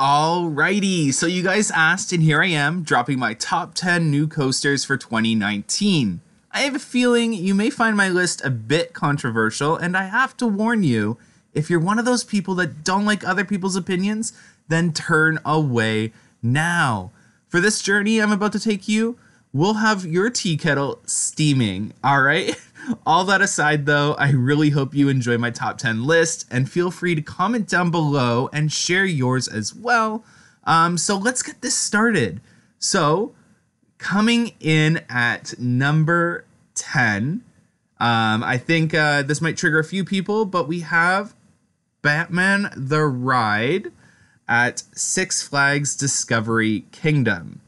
Alrighty, so you guys asked, and here I am, dropping my top 10 new coasters for 2019. I have a feeling you may find my list a bit controversial, and I have to warn you, if you're one of those people that don't like other people's opinions, then turn away now. For this journey I'm about to take you, we'll have your tea kettle steaming, alright? All that aside though, I really hope you enjoy my top 10 list, and feel free to comment down below and share yours as well. So let's get this started. So coming in at number 10, I think this might trigger a few people, but we have Batman the Ride at Six Flags Discovery Kingdom.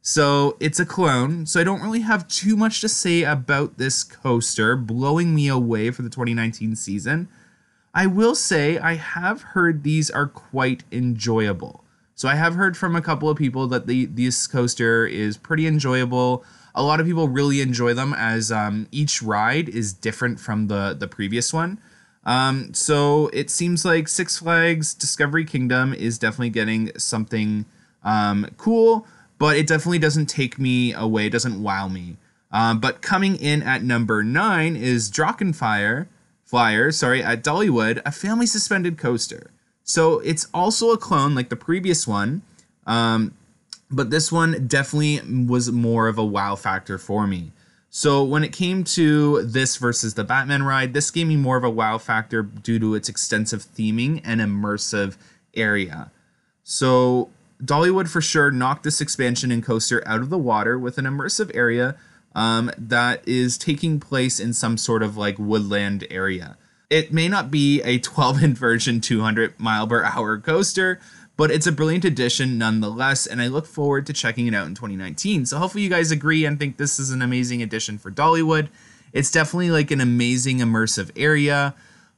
So it's a clone, so I don't really have too much to say about this coaster blowing me away for the 2019 season. I will say I have heard these are quite enjoyable. So I have heard from a couple of people that this coaster is pretty enjoyable. A lot of people really enjoy them as each ride is different from the previous one. So it seems like Six Flags Discovery Kingdom is definitely getting something cool, but it definitely doesn't take me away, it doesn't wow me. But coming in at number 9 is Drachenflyer at Dollywood, a family suspended coaster. So it's also a clone like the previous one, but this one definitely was more of a wow factor for me. So when it came to this versus the Batman ride, this gave me more of a wow factor due to its extensive theming and immersive area. So Dollywood for sure knocked this expansion and coaster out of the water with an immersive area that is taking place in some sort of like woodland area. It may not be a 12-inch version 200-mile-per-hour coaster, but it's a brilliant addition nonetheless, and I look forward to checking it out in 2019. So hopefully you guys agree and think this is an amazing addition for Dollywood. It's definitely like an amazing immersive area,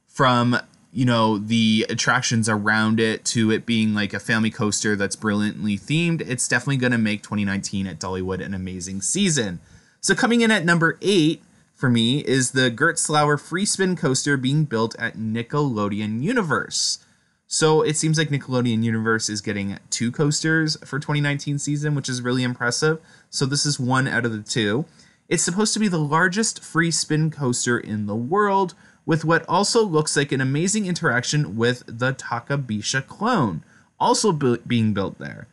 from the attractions around it to it being like a family coaster that's brilliantly themed. It's definitely going to make 2019 at Dollywood an amazing season. So coming in at number 8 for me is the Gerstlauer Free Spin coaster being built at Nickelodeon Universe. So it seems like Nickelodeon Universe is getting 2 coasters for 2019 season, which is really impressive. So this is 1 out of the 2. It's supposed to be the largest free spin coaster in the world, with what also looks like an amazing interaction with the Takabisha clone, also being built there.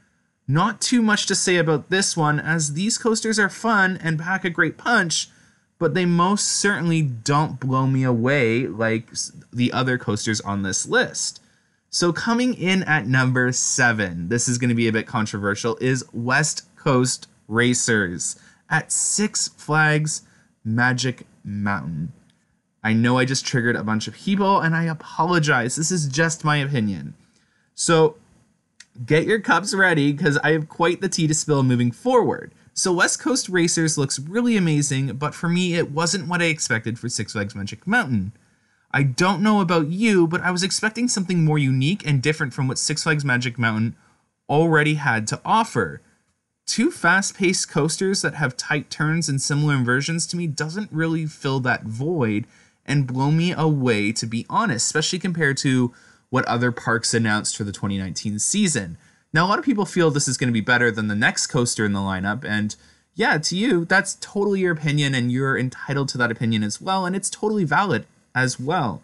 Not too much to say about this one, as these coasters are fun and pack a great punch, but they most certainly don't blow me away like the other coasters on this list. So coming in at number 7, this is going to be a bit controversial, is West Coast Racers at Six Flags Magic Mountain. I know I just triggered a bunch of people, and I apologize. This is just my opinion. So get your cups ready, because I have quite the tea to spill moving forward. So West Coast Racers looks really amazing, but for me, it wasn't what I expected for Six Flags Magic Mountain. I don't know about you, but I was expecting something more unique and different from what Six Flags Magic Mountain already had to offer. 2 fast-paced coasters that have tight turns and similar inversions to me doesn't really fill that void and blow me away, to be honest, especially compared to what other parks announced for the 2019 season. Now, a lot of people feel this is going to be better than the next coaster in the lineup, and yeah, to you, that's totally your opinion, and you're entitled to that opinion as well, and it's totally valid as well.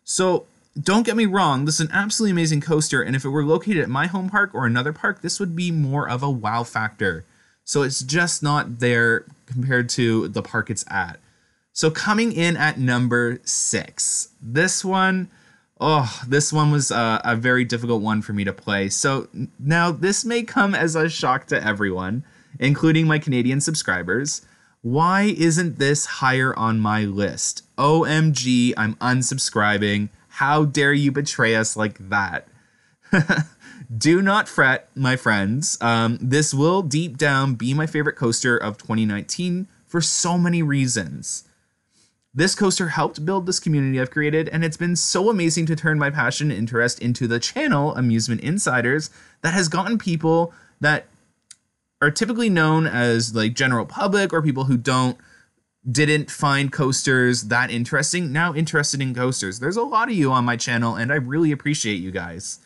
So don't get me wrong, this is an absolutely amazing coaster, and if it were located at my home park or another park, this would be more of a wow factor. So it's just not there compared to the park it's at. So coming in at number 6, this one was a very difficult one for me to play. So now this may come as a shock to everyone, including my Canadian subscribers. Why isn't this higher on my list? OMG, I'm unsubscribing. How dare you betray us like that? Do not fret, my friends. This will deep down be my favorite coaster of 2019 for so many reasons. This coaster helped build this community I've created, and it's been so amazing to turn my passion and interest into the channel Amusement Insiders that has gotten people that are typically known as like general public or people who didn't find coasters that interesting, now interested in coasters. There's a lot of you on my channel, and I really appreciate you guys.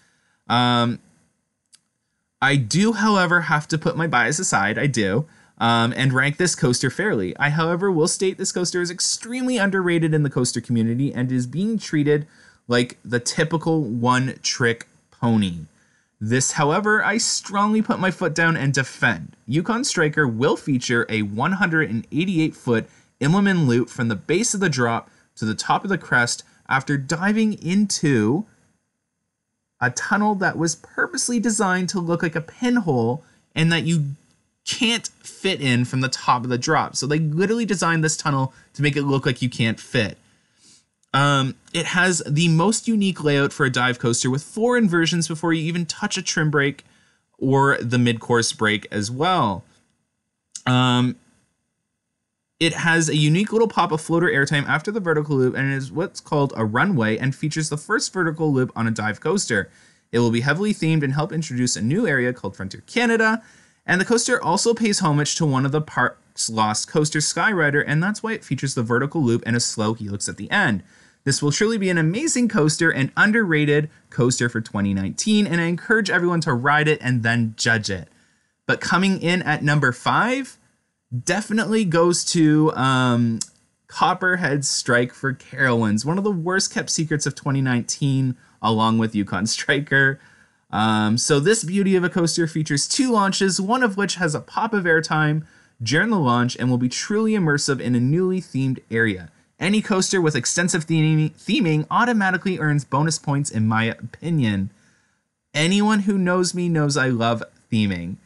I do, however, have to put my bias aside. I do. And rank this coaster fairly. I, however, will state this coaster is extremely underrated in the coaster community and is being treated like the typical one-trick pony. This, however, I strongly put my foot down and defend. Yukon Striker will feature a 188-foot Immelman loop from the base of the drop to the top of the crest after diving into a tunnel that was purposely designed to look like a pinhole and that you can't fit in from the top of the drop. So they literally designed this tunnel to make it look like you can't fit. It has the most unique layout for a dive coaster with 4 inversions before you even touch a trim brake or the mid-course brake as well. It has a unique little pop of floater airtime after the vertical loop and is what's called a runway and features the first vertical loop on a dive coaster. It will be heavily themed and help introduce a new area called Frontier Canada. And the coaster also pays homage to one of the park's lost coasters, Skyrider, and that's why it features the vertical loop and a slow helix at the end. This will surely be an amazing coaster and underrated coaster for 2019, and I encourage everyone to ride it and then judge it. But coming in at number 5, definitely goes to Copperhead Strike for Carowinds, one of the worst kept secrets of 2019, along with Yukon Striker. So this beauty of a coaster features 2 launches, one of which has a pop of airtime during the launch and will be truly immersive in a newly themed area. Any coaster with extensive theming automatically earns bonus points in my opinion. Anyone who knows me knows I love theming.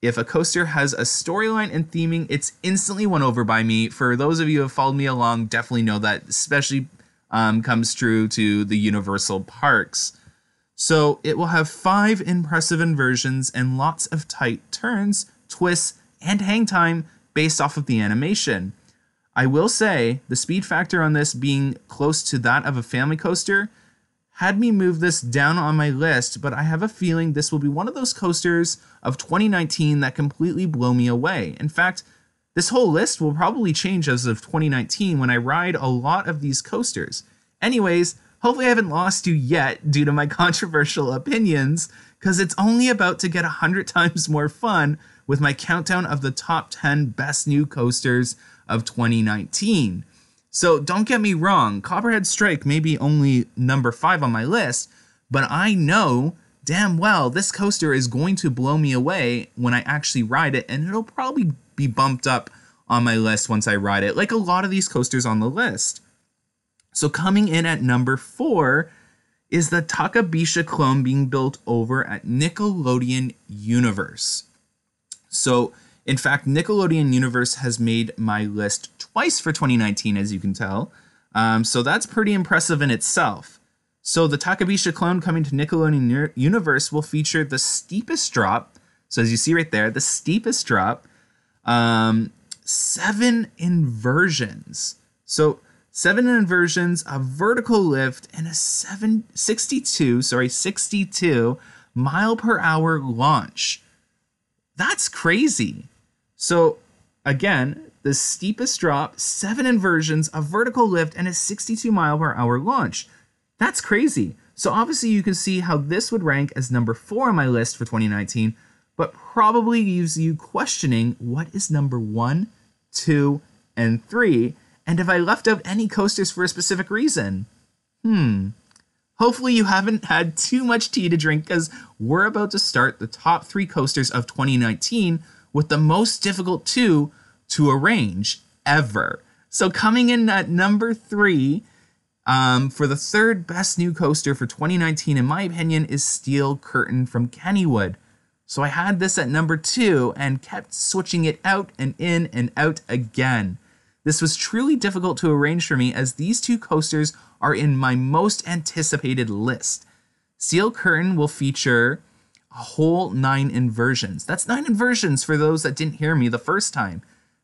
If a coaster has a storyline and theming, it's instantly won over by me. For those of you who have followed me along, definitely know that especially comes true to the Universal parks. So it will have 5 impressive inversions and lots of tight turns, twists, and hang time based off of the animation. I will say the speed factor on this being close to that of a family coaster had me move this down on my list, but I have a feeling this will be one of those coasters of 2019 that completely blow me away. In fact, this whole list will probably change as of 2019 when I ride a lot of these coasters. Anyways, hopefully I haven't lost you yet due to my controversial opinions, because it's only about to get 100 times more fun with my countdown of the top 10 best new coasters of 2019. So don't get me wrong, Copperhead Strike may be only number 5 on my list, but I know damn well this coaster is going to blow me away when I actually ride it, and it'll probably be bumped up on my list once I ride it, like a lot of these coasters on the list. So coming in at number 4 is the Takabisha clone being built over at Nickelodeon Universe. So in fact, Nickelodeon Universe has made my list twice for 2019, as you can tell. So that's pretty impressive in itself. So the Takabisha clone coming to Nickelodeon Universe will feature the steepest drop. So as you see right there, the steepest drop, 7 inversions. So 7 inversions, a vertical lift, and a 62 mile per hour launch. That's crazy. So again, the steepest drop, 7 inversions, a vertical lift, and a 62 mile per hour launch. That's crazy. So obviously you can see how this would rank as number 4 on my list for 2019, but probably leaves you questioning what is number 1, 2, and 3, and if I left out any coasters for a specific reason. Hopefully you haven't had too much tea to drink, because we're about to start the top 3 coasters of 2019 with the most difficult 2 to arrange ever. So coming in at number 3 for the 3rd best new coaster for 2019, in my opinion, is Steel Curtain from Kennywood. So I had this at number 2 and kept switching it out and in and out again. This was truly difficult to arrange for me, as these 2 coasters are in my most anticipated list. Steel Curtain will feature a whole 9 inversions. That's 9 inversions for those that didn't hear me the first time.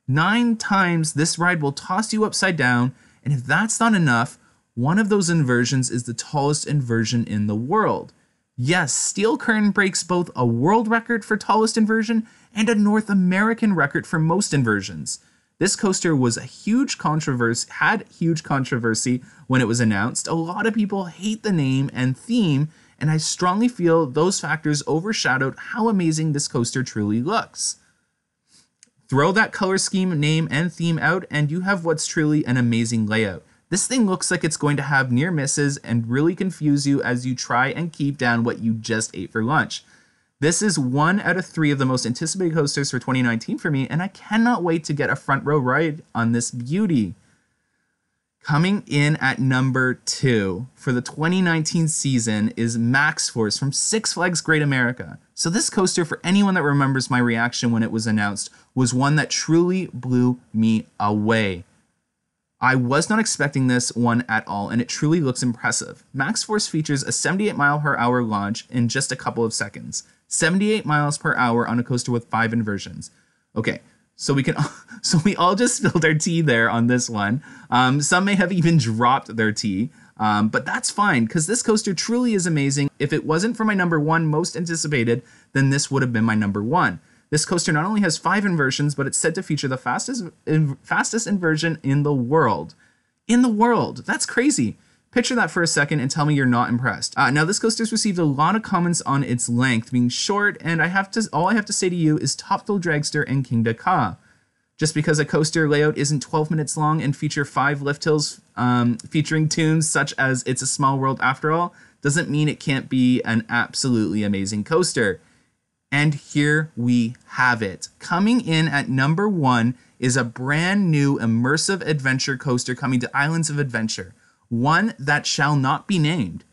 9 times this ride will toss you upside down, and if that's not enough, one of those inversions is the tallest inversion in the world. Yes, Steel Curtain breaks both a world record for tallest inversion and a North American record for most inversions. This coaster was a huge controversy, had huge controversy when it was announced. A lot of people hate the name and theme, and I strongly feel those factors overshadowed how amazing this coaster truly looks. Throw that color scheme, name, and theme out, and you have what's truly an amazing layout. This thing looks like it's going to have near misses and really confuse you as you try and keep down what you just ate for lunch. This is 1 out of 3 of the most anticipated coasters for 2019 for me, and I cannot wait to get a front row ride on this beauty. Coming in at number 2 for the 2019 season is Max Force from Six Flags Great America. So this coaster, for anyone that remembers my reaction when it was announced, was one that truly blew me away. I was not expecting this one at all, and it truly looks impressive. Max Force features a 78 mile per hour launch in just a couple of seconds. 78 miles per hour on a coaster with 5 inversions. Okay, so we all just spilled our tea there on this one. Some may have even dropped their tea, but that's fine because this coaster truly is amazing. If it wasn't for my number 1 most anticipated, then this would have been my number 1. This coaster not only has 5 inversions, but it's said to feature the fastest inversion in the world. In the world. That's crazy. Picture that for a second and tell me you're not impressed. Now, this coaster's received a lot of comments on its length being short, and all I have to say to you is Top Thrill Dragster and Kingda Ka. Just because a coaster layout isn't 12 minutes long and feature 5 lift hills featuring tunes such as It's a Small World After All, doesn't mean it can't be an absolutely amazing coaster. And here we have it. Coming in at number 1 is a brand new immersive adventure coaster coming to Islands of Adventure. One that shall not be named.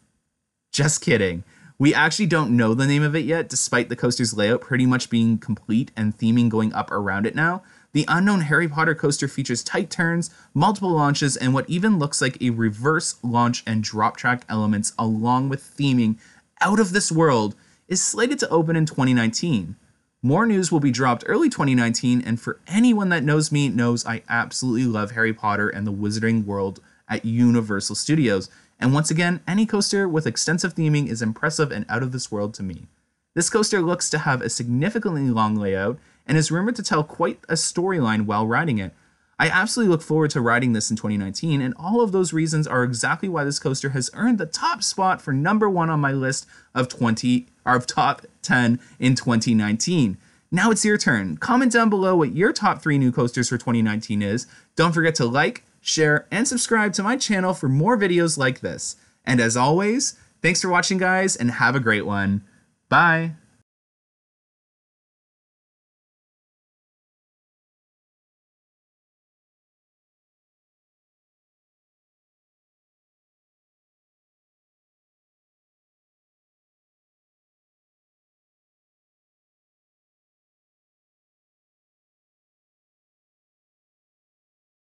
Just kidding. We actually don't know the name of it yet, despite the coaster's layout pretty much being complete and theming going up around it now. The unknown Harry Potter coaster features tight turns, multiple launches, and what even looks like a reverse launch and drop track elements along with theming out of this world is slated to open in 2019. More news will be dropped early 2019, and for anyone that knows me knows I absolutely love Harry Potter and the Wizarding World at Universal Studios. And once again, any coaster with extensive theming is impressive and out of this world to me. This coaster looks to have a significantly long layout and is rumored to tell quite a storyline while riding it. I absolutely look forward to riding this in 2019, and all of those reasons are exactly why this coaster has earned the top spot for number 1 on my list of top 10 in 2019. Now it's your turn. Comment down below what your top 3 new coasters for 2019 is. Don't forget to like, share, and subscribe to my channel for more videos like this. And as always, thanks for watching, guys, and have a great one. Bye.